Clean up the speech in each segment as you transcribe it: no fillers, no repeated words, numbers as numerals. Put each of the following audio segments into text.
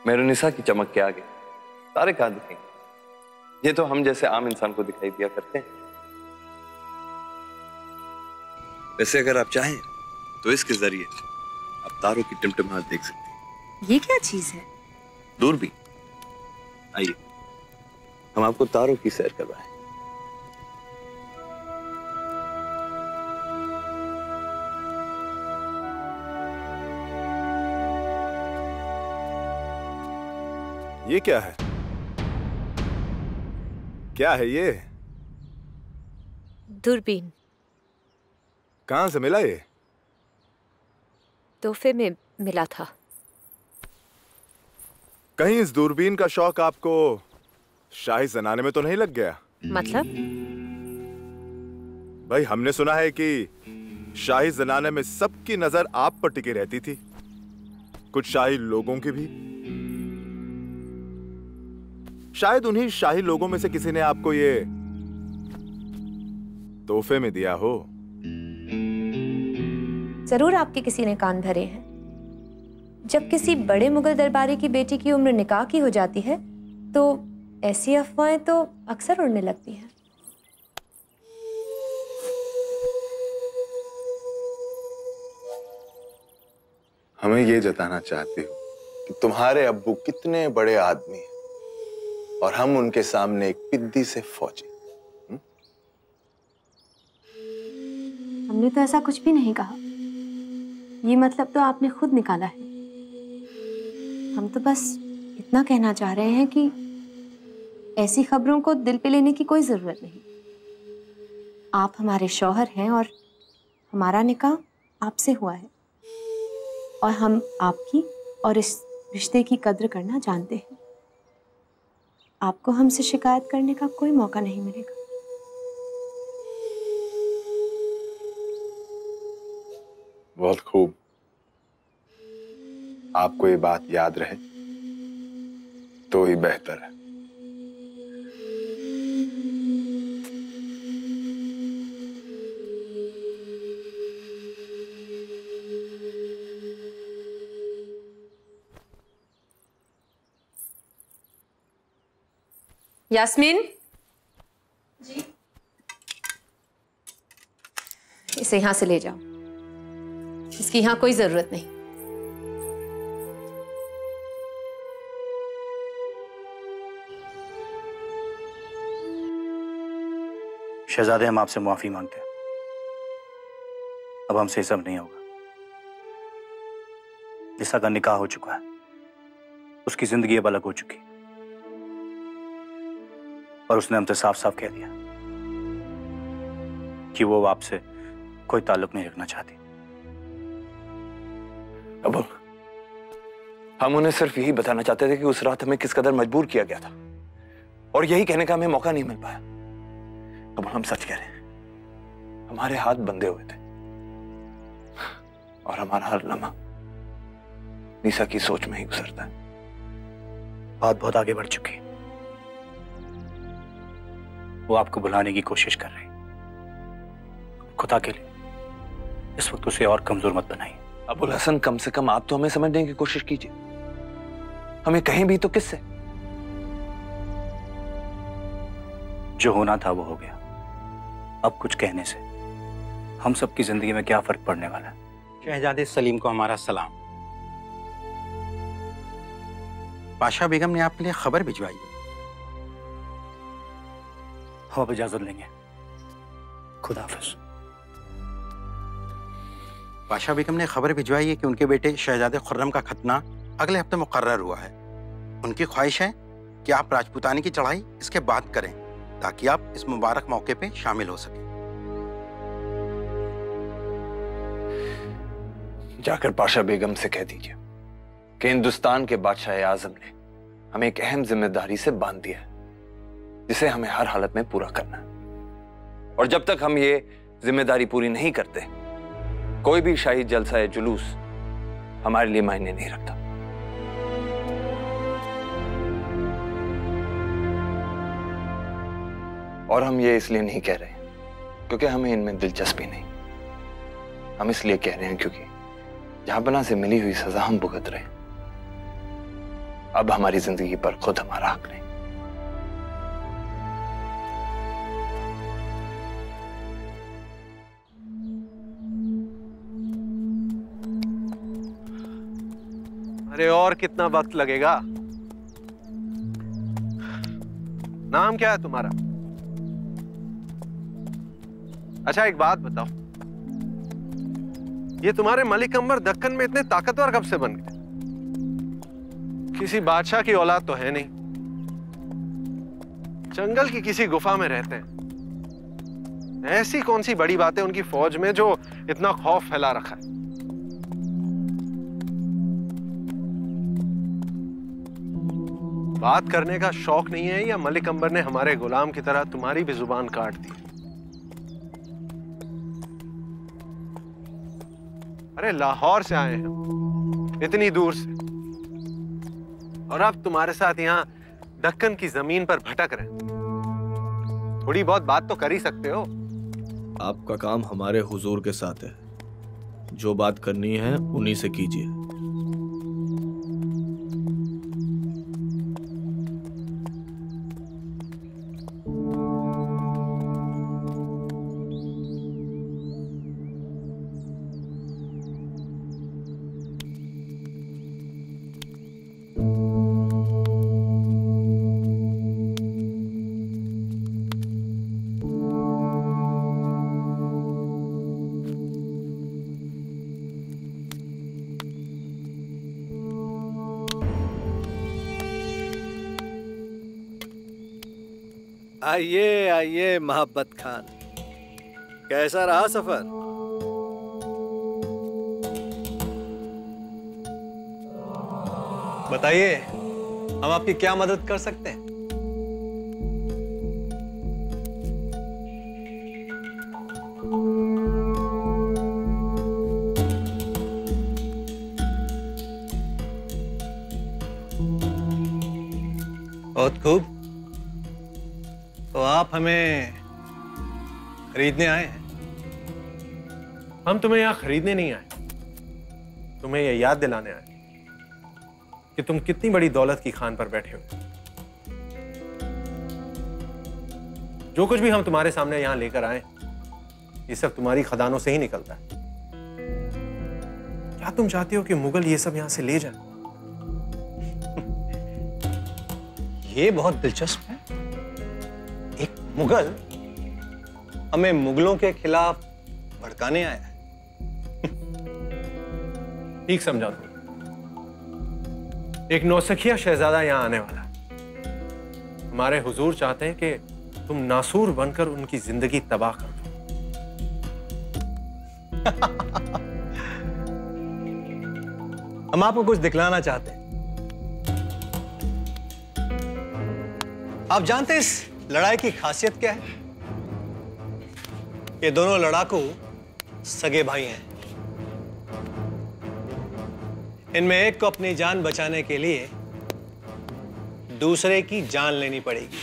मेहरुनिसा की चमक के आगे तारे कहाँ दिखेंगे। ये तो हम जैसे आम इंसान को दिखाई दिया करते हैं। वैसे अगर आप चाहें तो इसके जरिए आप तारों की टिमटिमाहट देख सकते हैं। ये क्या चीज है? दूरबीन। आइए हम आपको तारों की सैर करवाएं। ये क्या है? क्या है ये? दूरबीन। कहां से मिला ये? तोहफे में मिला था। कहीं इस दूरबीन का शौक आपको शाही जनाने में तो नहीं लग गया? मतलब? भाई हमने सुना है कि शाही जनाने में सबकी नजर आप पर टिकी रहती थी, कुछ शाही लोगों की भी। शायद उन्हीं शाही लोगों में से किसी ने आपको ये तोहफे में दिया हो। जरूर आपके किसी ने कान भरे हैं। जब किसी बड़े मुगल दरबारी की बेटी की उम्र निकाह की हो जाती है तो ऐसी अफवाहें तो अक्सर उड़ने लगती हैं। हमें ये जताना चाहती हो कि तुम्हारे अब्बू कितने बड़े आदमी हैं और हम उनके सामने एक पिद्दी से फौजी। हमने तो ऐसा कुछ भी नहीं कहा। ये मतलब तो आपने खुद निकाला है। हम तो बस इतना कहना चाह रहे हैं कि ऐसी खबरों को दिल पे लेने की कोई जरूरत नहीं। आप हमारे शौहर हैं और हमारा निकाह आपसे हुआ है और हम आपकी और इस रिश्ते की कद्र करना जानते हैं। आपको हमसे शिकायत करने का कोई मौका नहीं मिलेगा। बहुत खूब। आपको ये बात याद रहे तो ही बेहतर है। यास्मीन जी, इसे यहां से ले जाओ। इसकी यहां कोई जरूरत नहीं। शहजादे, हम आपसे माफी मांगते हैं। अब हमसे ये सब नहीं होगा। जिसा का निकाह हो चुका है, उसकी जिंदगी अब अलग हो चुकी और उसने हमसे साफ साफ कह दिया कि वो आपसे कोई ताल्लुक नहीं रखना चाहती। अब हम उन्हें सिर्फ यही बताना चाहते थे कि उस रात हमें किस कदर मजबूर किया गया था और यही कहने का हमें मौका नहीं मिल पाया। अब हम सच कह रहे हैं, हमारे हाथ बंधे हुए थे और हमारा हर लम्हा निशा की सोच में ही गुजरता है। बात बहुत आगे बढ़ चुकी है। वो आपको भुलाने की कोशिश कर रही। खुदा के लिए इस वक्त उसे और कमजोर मत बनाइए। अबुल हसन, कम से कम आप तो हमें समझने की कोशिश कीजिए। हमें कहीं भी तो किससे? जो होना था वो हो गया। अब कुछ कहने से हम सबकी जिंदगी में क्या फर्क पड़ने वाला है? शहजादे सलीम को हमारा सलाम। पाशा बेगम ने आपके लिए खबर भिजवाई है। हम अब इजाजत लेंगे। खुदा हाफिज। पाशा बेगम ने खबर भिजवाई है कि उनके बेटे शहजादे खुर्रम का खतना अगले हफ्ते मुकर्रर हुआ है। उनकी ख्वाहिश है कि आप राजपूतानी की चढ़ाई इसके बाद करें ताकि आप इस मुबारक मौके पे शामिल हो सकें। जाकर पाशा बेगम से कह दीजिए कि हिंदुस्तान के बादशाह आजम ने हमें एक अहम जिम्मेदारी से बांध दिया है जिसे हमें हर हालत में पूरा करना है। और जब तक हम ये जिम्मेदारी पूरी नहीं करते, कोई भी शाही जलसा या जुलूस हमारे लिए मायने नहीं रखता। और हम ये इसलिए नहीं कह रहे हैं क्योंकि हमें इनमें दिलचस्पी नहीं। हम इसलिए कह रहे हैं क्योंकि जहां बना से मिली हुई सजा हम भुगत रहे हैं। अब हमारी जिंदगी पर खुद हमारा हक नहीं। अरे और कितना वक्त लगेगा? नाम क्या है तुम्हारा? अच्छा एक बात बताओ, ये तुम्हारे मलिक अंबर दक्कन में इतने ताकतवर कब से बन गए? किसी बादशाह की औलाद तो है नहीं, जंगल की किसी गुफा में रहते हैं। ऐसी कौन सी बड़ी बातें उनकी फौज में जो इतना खौफ फैला रखा है? बात करने का शौक नहीं है या मलिक अंबर ने हमारे गुलाम की तरह तुम्हारी भी जुबान काट दी? अरे लाहौर से आए हैं, इतनी दूर से, और अब तुम्हारे साथ यहाँ दक्कन की जमीन पर भटक रहे हैं। थोड़ी बहुत बात तो कर ही सकते हो। आपका काम हमारे हुजूर के साथ है, जो बात करनी है उन्हीं से कीजिए। आइए आइए मोहब्बत खान, कैसा रहा सफर? बताइए, हम आपकी क्या मदद कर सकते हैं? बहुत खूब, तो आप हमें खरीदने आए हैं? हम तुम्हें यहां खरीदने नहीं आए, तुम्हें यह याद दिलाने आए कि तुम कितनी बड़ी दौलत की खान पर बैठे हो। जो कुछ भी हम तुम्हारे सामने यहां लेकर आए, ये सब तुम्हारी खदानों से ही निकलता है। क्या तुम चाहते हो कि मुगल ये सब यहां से ले जाए? ये बहुत दिलचस्प है। एक मुगल हमें मुगलों के खिलाफ भड़काने आया है। ठीक समझा तुम। एक नौसखिया शहजादा यहां आने वाला है। हमारे हुजूर चाहते हैं कि तुम नासूर बनकर उनकी जिंदगी तबाह कर दो। हम आपको कुछ दिखलाना चाहते हैं। आप जानते हैं इस लड़ाई की खासियत क्या है? ये दोनों लड़ाकू सगे भाई हैं। इनमें एक को अपनी जान बचाने के लिए दूसरे की जान लेनी पड़ेगी।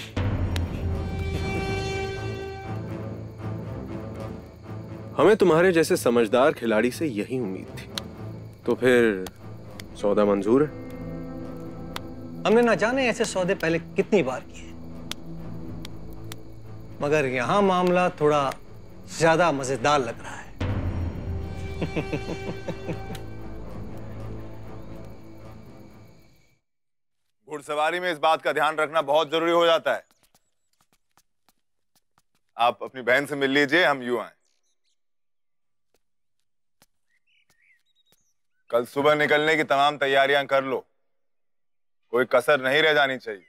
हमें तुम्हारे जैसे समझदार खिलाड़ी से यही उम्मीद थी। तो फिर सौदा मंजूर है? हमने ना जाने ऐसे सौदे पहले कितनी बार किए, मगर यहां मामला थोड़ा ज्यादा मजेदार लग रहा है। घुड़सवारी में इस बात का ध्यान रखना बहुत जरूरी हो जाता है। आप अपनी बहन से मिल लीजिए, हम यूं आए। कल सुबह निकलने की तमाम तैयारियां कर लो, कोई कसर नहीं रह जानी चाहिए।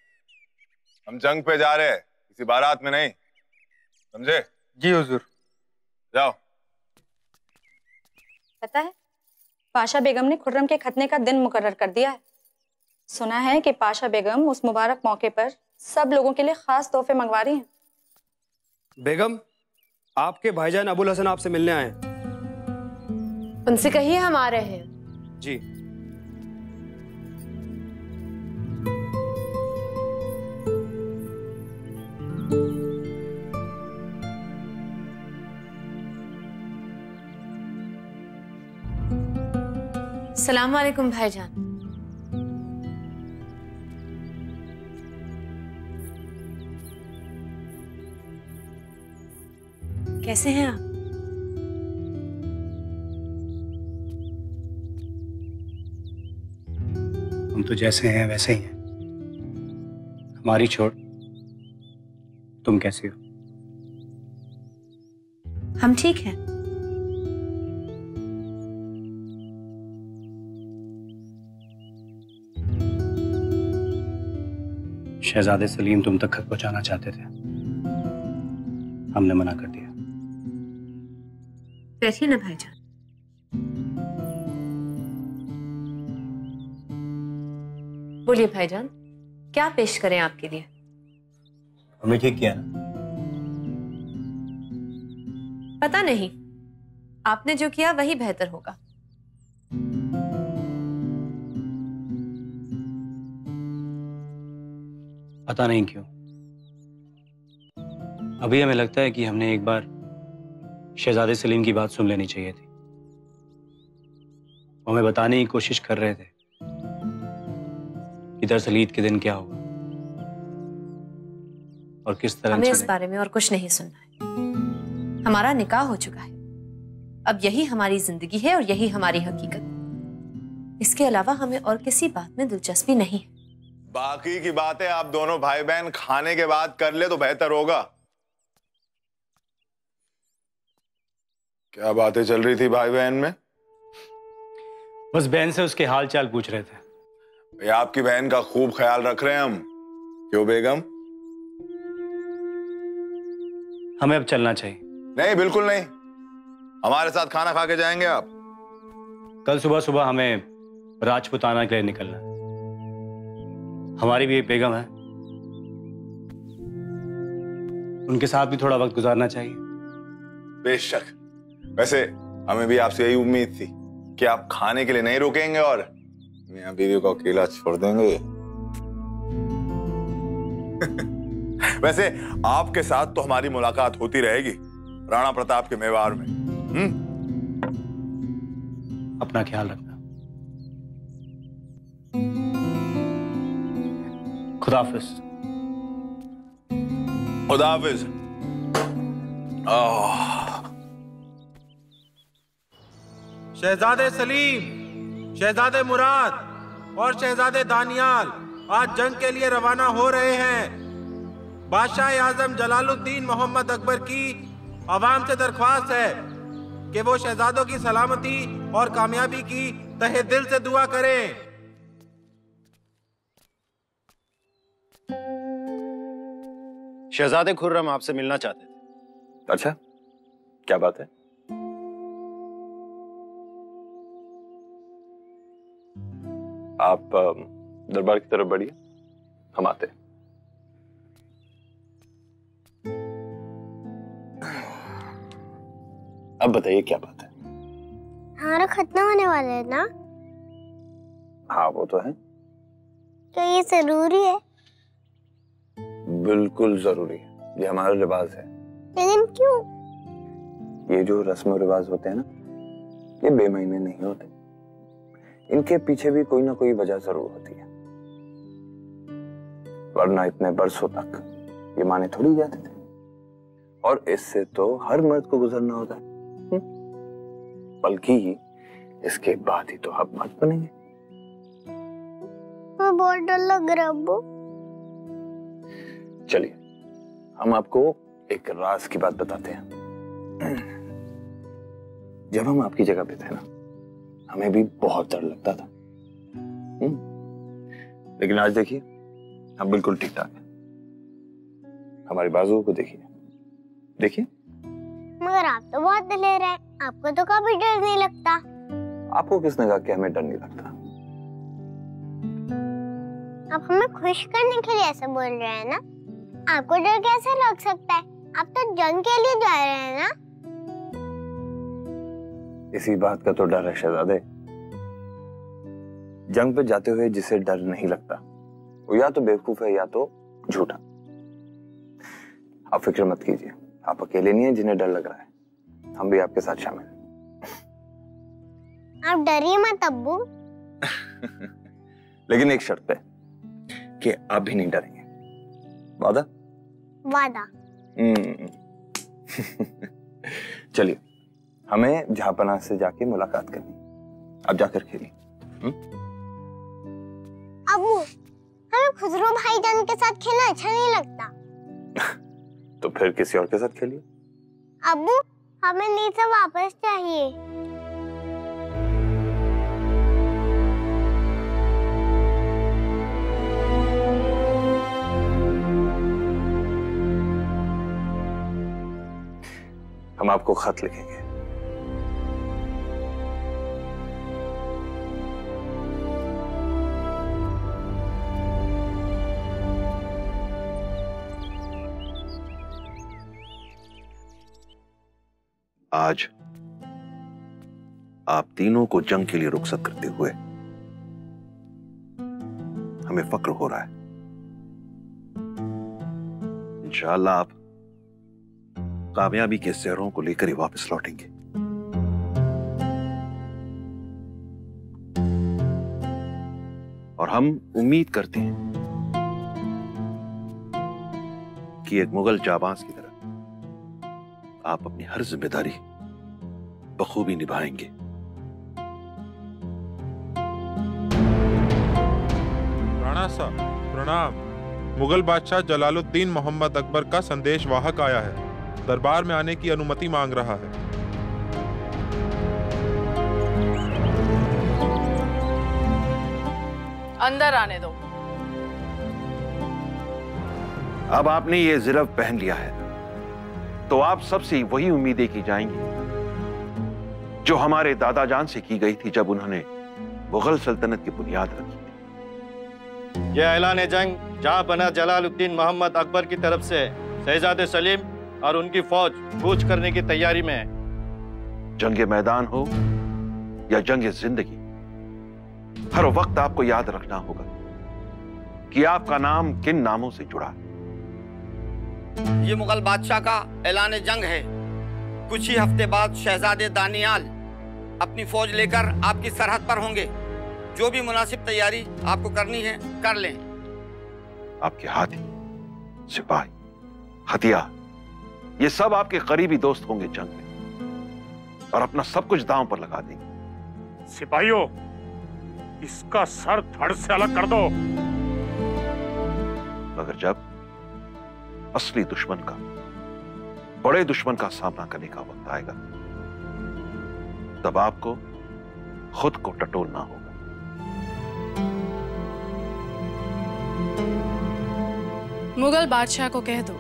हम जंग पे जा रहे हैं, किसी बारात में नहीं, समझे? जी हुजूर। जाओ। पता है, पाशा बेगम ने खुर्रम के खतने का दिन मुकर्रर कर दिया है। सुना है कि पाशा बेगम उस मुबारक मौके पर सब लोगों के लिए खास तोहफे मंगवा रही हैं। बेगम, आपके भाईजान अबुल हसन आपसे मिलने आए हैं। उनसे कहिए हम आ रहे हैं। जी। सलाम वालेकुम भाईजान। कैसे हैं आप? हम तो जैसे हैं वैसे ही हैं। हमारी छोड़ तुम कैसी हो? हम ठीक हैं। शहजादे सलीम तुम तक खत पहुंचाना चाहते थे, हमने मना कर दिया। बैठिए ना भाईजान। बोलिए भाईजान, क्या पेश करें आपके लिए? हमें ठीक किया ना? पता नहीं, आपने जो किया वही बेहतर होगा। पता नहीं क्यों अभी हमें लगता है कि हमने एक बार शहजादे सलीम की बात सुन लेनी चाहिए थी। वो हमें बताने की कोशिश कर रहे थे कि दरअसल ईद के दिन क्या होगा और किस तरह। हमें इस बारे में और कुछ नहीं सुनना है। हमारा निकाह हो चुका है, अब यही हमारी जिंदगी है और यही हमारी हकीकत। इसके अलावा हमें और किसी बात में दिलचस्पी नहीं है। बाकी की बातें आप दोनों भाई बहन खाने के बाद कर ले तो बेहतर होगा। क्या बातें चल रही थी भाई बहन में? बस बहन से उसके हाल चाल पूछ रहे थे। भैया आपकी बहन का खूब ख्याल रख रहे हैं हम। क्यों बेगम? हमें अब चलना चाहिए। नहीं, बिल्कुल नहीं। हमारे साथ खाना खा के जाएंगे आप। कल सुबह सुबह हमें राजपुताना के लिए निकलना है। हमारी भी एक बेगम है, उनके साथ भी थोड़ा वक्त गुजारना चाहिए। बेशक। वैसे हमें भी आपसे यही उम्मीद थी कि आप खाने के लिए नहीं रुकेंगे और मियां बीवी को अकेला छोड़ देंगे। वैसे आपके साथ तो हमारी मुलाकात होती रहेगी राणा प्रताप के मेवाड़ में। अपना ख्याल रखना। खुदाफिज। खुदाफिज। शहजादे सलीम, शहजादे मुराद और शहजादे दानियाल आज जंग के लिए रवाना हो रहे हैं। बादशाह आजम जलालुद्दीन मोहम्मद अकबर की आवाम से दरख्वास्त है कि वो शहजादों की सलामती और कामयाबी की तहे दिल से दुआ करें। शहजादे खुर्रम आपसे मिलना चाहते थे। अच्छा, क्या बात है? आप दरबार की तरफ बढ़िए, हम आते हैं। अब बताइए क्या बात है? हमारा खतना होने वाला है ना? हाँ वो तो है। क्या ये जरूरी है? बिल्कुल जरूरी है, ये हमारा रिवाज है। लेकिन क्यों? ये जो रस्म रिवाज होते हैं ना, ये बेमहीने नहीं होते। इनके पीछे भी कोई ना कोई वजह जरूर होती है, वरना इतने बरसों तक ये माने थोड़ी जाते थे। और इससे तो हर मर्द को गुजरना होता है, बल्कि इसके बाद ही तो आप मर्द बनेंगे। वो बहुत डर लग रहा है अब्बू। चलिए हम आपको एक राज की बात बताते हैं। जब हम आपकी जगह पे थे ना, हमें भी बहुत डर लगता था, लेकिन आज देखिए हम बिल्कुल ठीक ठाक हैं। हमारी बाजुओं को देखिए, देखिए। मगर आप तो बहुत दिलेर हैं, आपको तो कभी डर नहीं लगता। आपको किसने कहा कि हमें डर नहीं लगता? आप हमें खुश करने के लिए ऐसे बोल रहे हैं ना? आपको डर कैसे लग सकता है? आप तो जंग के लिए जा रहे हैं ना? इसी बात का तो डर है शहजादे। जंग पे जाते हुए जिसे डर नहीं लगता वो या तो बेवकूफ है या तो झूठा। आप फिक्र मत कीजिए, आप अकेले नहीं हैं जिन्हें डर लग रहा है, हम भी आपके साथ शामिल हैं। आप डरिए मत अब्बू। लेकिन एक शर्त पे कि आप भी नहीं डरेंगे। वादा? वादा। चलिए, हमें जहांपनाह से जाके मुलाकात करनी, आप जाकर खेलिए। अबू, हमें खुसरो भाईजान के साथ खेलना अच्छा नहीं लगता। तो फिर किसी और के साथ खेलिए। अबू, हमें नीचे वापस चाहिए। हम आपको खत लिखेंगे। आज आप तीनों को जंग के लिए रुखसत करते हुए हमें फक्र हो रहा है। इंशाअल्लाह आप कामयाबी के सेहरों को लेकर ही वापस लौटेंगे। और हम उम्मीद करते हैं कि एक मुगल जाबाज की तरह आप अपनी हर जिम्मेदारी बखूबी निभाएंगे। राणा साहब प्रणाम। मुगल बादशाह जलालुद्दीन मोहम्मद अकबर का संदेश वाहक आया है, दरबार में आने की अनुमति मांग रहा है। अंदर आने दो। अब आपने ये ज़िरव पहन लिया है तो आप सबसे वही उम्मीदें की जाएंगी जो हमारे दादा जान से की गई थी जब उन्होंने मुगल सल्तनत की बुनियाद रखी थी। यह ऐलान जंग जहांपनाह जलालुद्दीन मोहम्मद अकबर की तरफ से शहजादे सलीम और उनकी फौज कूच करने की तैयारी में है। जंग मैदान हो या जंग जिंदगी, हर वक्त आपको याद रखना होगा कि आपका नाम किन नामों से जुड़ा है। ये मुगल बादशाह का ऐलान जंग है। कुछ ही हफ्ते बाद शहजादे दानियाल अपनी फौज लेकर आपकी सरहद पर होंगे। जो भी मुनासिब तैयारी आपको करनी है कर लें। आपके हाथी, सिपाही, हथियार, ये सब आपके करीबी दोस्त होंगे जंग में और अपना सब कुछ दांव पर लगा देंगे। सिपाहियों, इसका सर धड़ से अलग कर दो। मगर जब असली दुश्मन का, बड़े दुश्मन का सामना करने का वक्त आएगा तब आपको खुद को टटोलना होगा। मुगल बादशाह को कह दो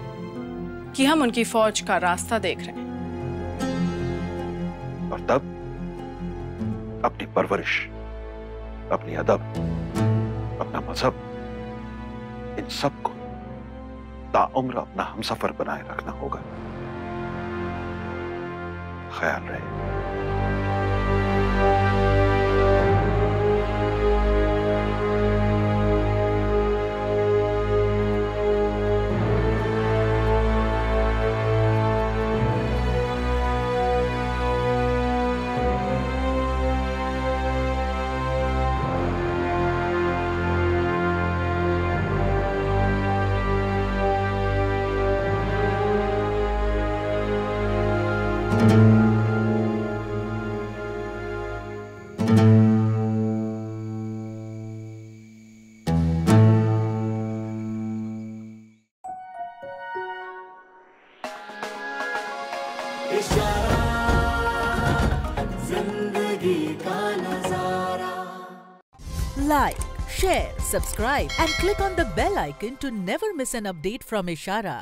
कि हम उनकी फौज का रास्ता देख रहे हैं। और तब अपनी परवरिश, अपनी अदब, अपना मजहब, इन सब को ताउम्र अपना हमसफर बनाए रखना होगा। ख्याल रहे। Like, share, subscribe and click on the bell icon to never miss an update from Ishara.